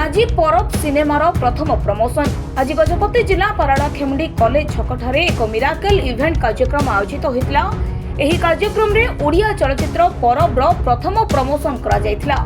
आज परब सिनेमार प्रथम प्रमोशन आज गजपति जिला पारालाखेमुंडी कॉलेज छकठारे एक मिराकल इवेंट कार्यक्रम आयोजित होता। एही कार्यक्रम रे ओडिया चलचित्र परब प्रथम प्रमोशन करा जायथिला।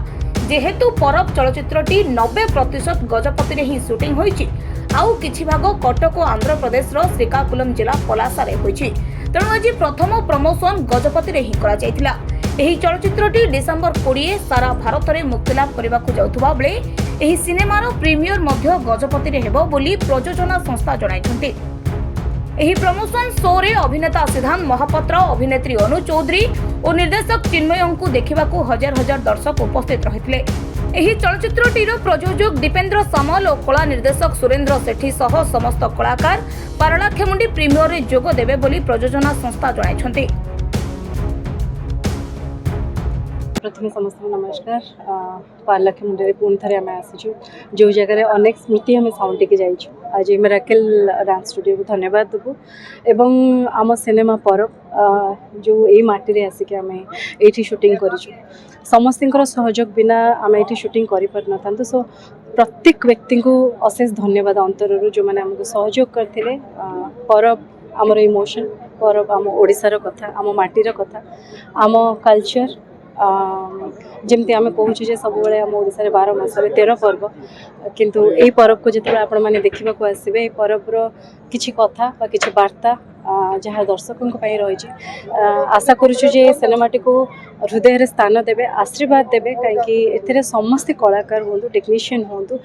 जेहेतु परब चलचित्रटी 90% गजपति रे ही शूटिंग होईची, आउ किछि भाग कटक आंध्र प्रदेश रो श्रीकाकुलम जिला पलासा रे होईची, तेणु आज प्रथम प्रमोशन गजपति रे ही करा जायथिला। एही चलचित्रटी डिसेंबर 20 सारा भारत में मुक्तिलाभ करने जाउथुबा बेले एही सिनेमार प्रीमियर मध्य गजपति रे हेबो बोली प्रयोजना संस्था जणाइछन्ते। एही प्रमोशन शो रे अभिनेता सिद्धांत महापात्र, अभिनेत्री अनु चौधरी और निर्देशक चिन्मयंकु देखिबाकू हजार हजार दर्शक उपस्थित रहितले। एही चलचित्रटीर प्रयोजक दीपेंद्र सामल और कला निर्देशक सुरेंद्र सेठी सह समस्त कलाकार पारालाखेमुंडी प्रीमियर रे जोग देबे बोली प्रयोजना संस्था जणाइछन्ते। प्रथम समस्त नमस्कार। पारालाखेमुंडी पुणी थे आम आसीचु जो जगह अनेक स्मृति आम साउंटी के जाइछु। आज मिराकल डांस स्टूडियो को धन्यवाद देबू एवं आम सिनेमा परब जो ये माटी रे आसिक आम ये शूटिंग करिछु। समस्तर सहयोग बिना आम ये शूटिंग कर पार न। सो प्रत्येक व्यक्ति को अशेष धन्यवाद अंतर जो मैंने आमको सहयोग करते। परब आमर इमोशन, परब आम ओडिशार कथा, आम माटीर कथा, आम कल्चर जमती आम कहूँ सब आम ओडिशा 12 मासरे 13 पर्व, किंतु यही पर्व को जिते आपण मैंने देखा आसबे पर्वर किसी कथा बा किसी वार्ता जहाँ दर्शकों रही। आशा करुचु जे सिनेमाटी को हृदय स्थान देवे, आशीर्वाद देवे, कहीं समस्त कलाकार हूँ, टेक्नीशियन हूँ,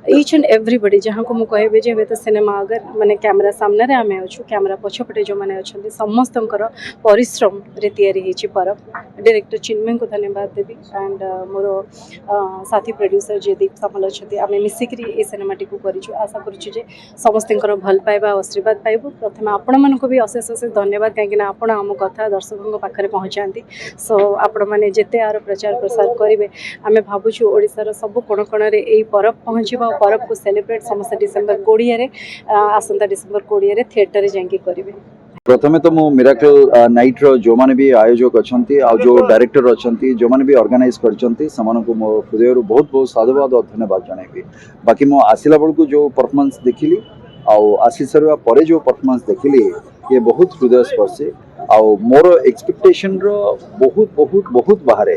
ईच एंड एवरीबडी जहाँ को मुझे कहबे जे तो सिनेमा अगर माने कैमरा सामने आम अच्छु, कैमरा पछपटे जो मैंने अच्छा समस्त परिश्रम रे तैयारी होती परब। डायरेक्टर चिन्मय को धन्यवाद देवी एंड मोर साथी प्रोड्यूसर जयदीप सामल अच्छा आम मिसिक ये सिनेमाटी को करूँ। आशा करुचु जे समस्त भल पाइबा आशीर्वाद पाइबू। प्रथम आपण मन को भी अशेष अशेष धन्यवाद, कहीं आपण आम कथा दर्शकों पाखे पहुँचाती। सो आपण मैंने जिते आर प्रचार प्रसार करेंगे आम भावुँ ओडिशार सब कोण कोण यही परब पहुँचब। परब को सेलिब्रेट समस्त डिसेंबर 20 आसंता डिसेंबर 20 थिएटर जाकि करेंगे। प्रथमे तो मु मिराकल नाइट रो जो माने भी आयोजक अच्छी आ जो डायरेक्टर अच्छा जो माने भी ऑर्गेनाइज कर मो हृदय बहुत बहुत साधुवाद और धन्यवाद जनइबी। बाकी मो आसला बेलू जो परफॉर्मेंस देखिली आसी सारा पर जो परफॉर्मेंस देखिली ये बहुत हृदय स्पर्शी आउ मोर एक्सपेक्टेशन रो बहुत बहुत बहुत बाहर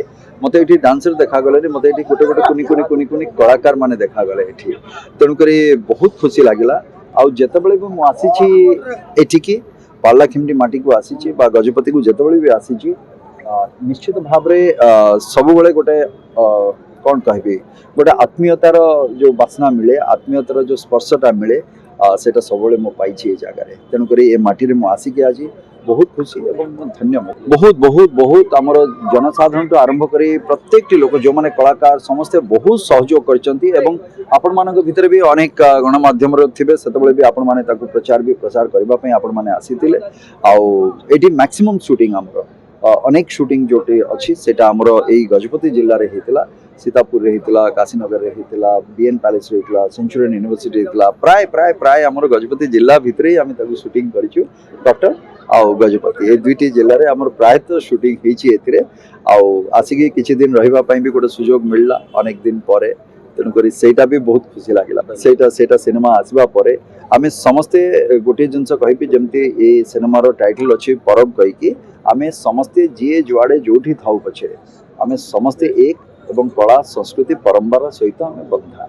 मत ये डांसर देखा गले मत ये गोटे गोटे कुनी कुनी कुनी कुनी कलाकार माने देखा गले ये तेणुक बहुत खुशी लगे। आउ जितेबले भी मुझे एटिकी पारालाखेमुंडी माटी को आसी गजपति को जितेबले भी आसी निश्चित भाव सब गोटे कौन कहबी गोटे आत्मीयतार जो बासना मिले, आत्मीयतार जो स्पर्शटा मिले सेटा सब मो पाई जगह। तेणुक ये माटी में आसिक आज बहुत खुशी एवं धन्य बहुत बहुत बहुत आमर जनसाधारण तो आरंभ कर प्रत्येक लोक जो माने कलाकार समस्ते बहुत सहयोग कर भितर भी अनेक गणमाध्यम थे से भी आपण माने ताको प्रचार भी प्रसार करने आपण माने आसीथिले। आउ मैक्सिमम शूटिंग आमर अनेक शूटिंग जोटी अच्छी सेटा आमर यही गजपति जिले में होता, सीतापुर रे होता, काशीनगर रे होता, बीएन पैलेस रे होता, सेंचुरियन यूनिवर्सिटी होता। प्राय प्राय प्राय आमर गजपति जिला भितर ही आम शूटिंग करूँ। डॉक्टर आउ गजपति ये दुईटी जिले में आमर प्रायतः शूटिंग होती। आसिक किसी दिन रही भी गोटे सुजोग मिलला अनेक दिन पर, तेणुक सेटा भी बहुत खुशी लगे। सेटा सिनेमा आसवा पर आम समस्ते गोटे जिनस कहि जमती ये सिनेमार टाइटल अच्छी परब कहीकि आम समस्ते जी जुआड़े जो था पछे आम समस्ते एक एवं कला संस्कृति परंपरा सहित आम बंधा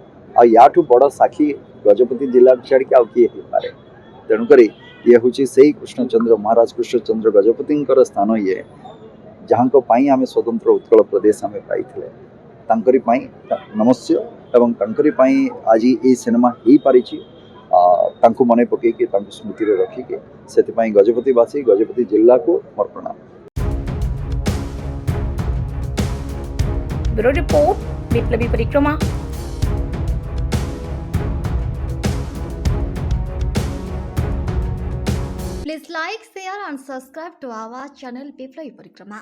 आठू बड़ साक्षी गजपति जिला छाड़ी आउ किए हो पारे। तेणुक ये हूँ से कृष्णचंद्र महाराज कृष्णचंद्र गजपति स्थान ये जहाँ आम स्वतंत्र उत्कल प्रदेश आम पाई नमस्य एवं आज ये सिनेमा हो पारी मन पकई स्मृति रखिके से गजपतिवासी गजपति जिला को मोर प्रणाम। ब्यूरो रिपोर्ट विप्लवी परिक्रमा। Please like, share and subscribe to our channel Biplay Parikrama.